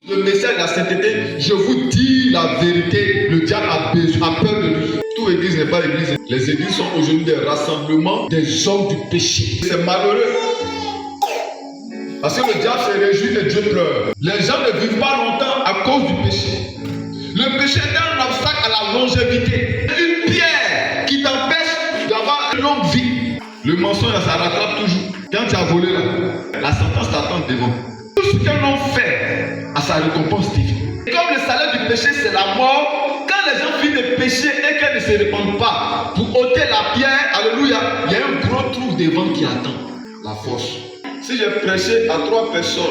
Le message de la sainteté, je vous dis la vérité, le diable a peur de lui. Toute église n'est pas église. Les églises sont aujourd'hui des rassemblements des hommes du péché. C'est malheureux. Parce que le diable se réjouit que Dieu pleure. Les gens ne vivent pas longtemps à cause du péché. Le péché est un obstacle à la longévité. Une pierre qui t'empêche d'avoir une longue vie. Le mensonge, ça rattrape toujours. Quand tu as volé là, la sentence t'attend devant. Tout ce qu'un homme fait a sa récompense divine. Et comme le salaire du péché c'est la mort, quand les gens finissent de pécher et qu'elles ne se répandent pas pour ôter la pierre, alléluia, il y a un gros trou devant qui attend. La force. Si j'ai prêché à 3 personnes,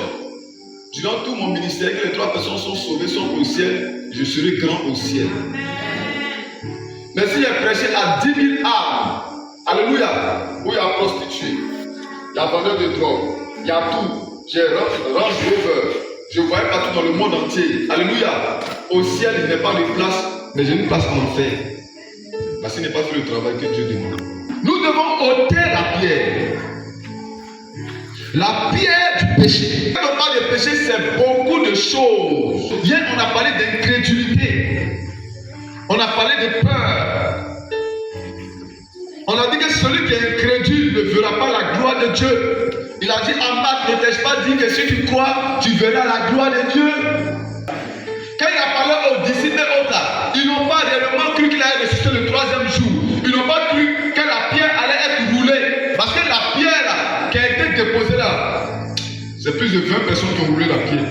durant tout mon ministère, que les 3 personnes sont sauvées, sont au ciel, je serai grand au ciel. Mais si j'ai prêché à 10 000 âmes, alléluia, où il y a prostituée, il y a vendeur de drogue, il y a tout. J'ai Range Rover. Je voyais partout dans le monde entier. Alléluia. Au ciel, il n'y a pas de place, mais j'ai une place en enfer. Parce qu'il n'est pas fait le travail que Dieu demande. Nous devons ôter la pierre. La pierre du péché. Quand on parle de péché, c'est beaucoup de choses. Hier, on a parlé d'incrédulité. On a parlé de peur. On a dit que celui qui est incrédule ne verra pas la gloire de Dieu. Il a dit en Marc, ne t'ai-je pas dit que si tu crois, tu verras la gloire de Dieu. Quand il a parlé aux disciples et autres là, ils n'ont pas réellement cru qu'il allait ressusciter le 3e jour. Ils n'ont pas cru que la pierre allait être roulée. Parce que la pierre là, qui a été déposée là, c'est plus de 20 personnes qui ont roulé la pierre.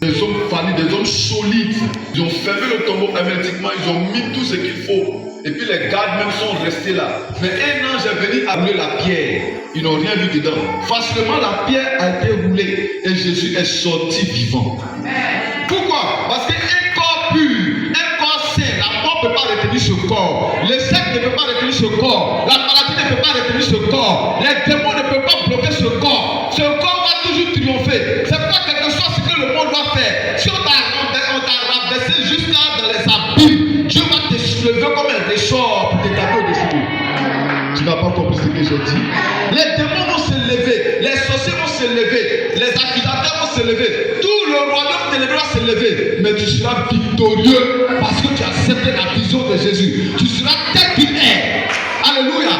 Des hommes familles, des hommes solides. Ils ont fermé le tombeau hermétiquement, ils ont mis tout ce qu'il faut. Et puis les gardes même sont restés là. Mais un ange est venu amener la pierre. Ils n'ont rien vu dedans. Facilement, la pierre a été roulée et Jésus est sorti vivant. Pourquoi? Parce qu'un corps pur, un corps sain, la mort ne peut pas retenir ce corps. Le sexe ne peut pas retenir ce corps. La maladie ne peut pas retenir ce corps. Les démons ne peuvent pas bloquer ce corps. Ce corps va toujours triompher. C'est pas quelque chose que le monde va faire. Si on t'a rabaissé jusqu'à dans les abîmes, Dieu va te soulever comme un ressort pour t'établir au-dessus. Tu n'as pas compris ce que j'ai dit? Les démons vont se lever, les sorciers vont se lever, les accusateurs vont se lever, tout le royaume ténébreux va se lever, mais tu seras victorieux parce que tu as accepté la vision de Jésus. Tu seras tel qu'il est. Alléluia.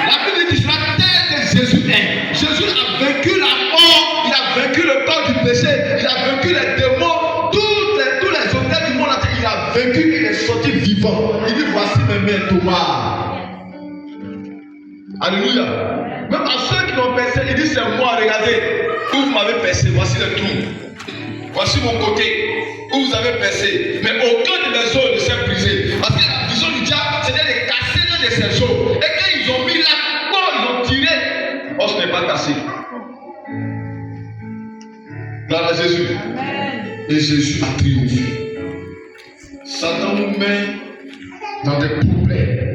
La Bible dit que tu seras tel que Jésus est. Jésus a vaincu la mort, il a vaincu le corps du péché, il a vaincu les démons, tous les hôtels du monde entier, il a vaincu, il est sorti vivant. Il dit voici mes mains, Thomas. Alléluia. Même à ceux qui l'ont percé, il dit c'est moi, regardez, où vous m'avez percé, voici le trou. Voici mon côté, où vous avez percé. Mais aucun de mes os ne s'est brisé. Parce que la vision du diable, c'était de casser l'un de ses os. Et quand ils ont mis la corde, ils ont tiré, oh, ce n'est pas cassé. Gloire à Jésus. Et Jésus a triomphé. Satan nous met dans des problèmes.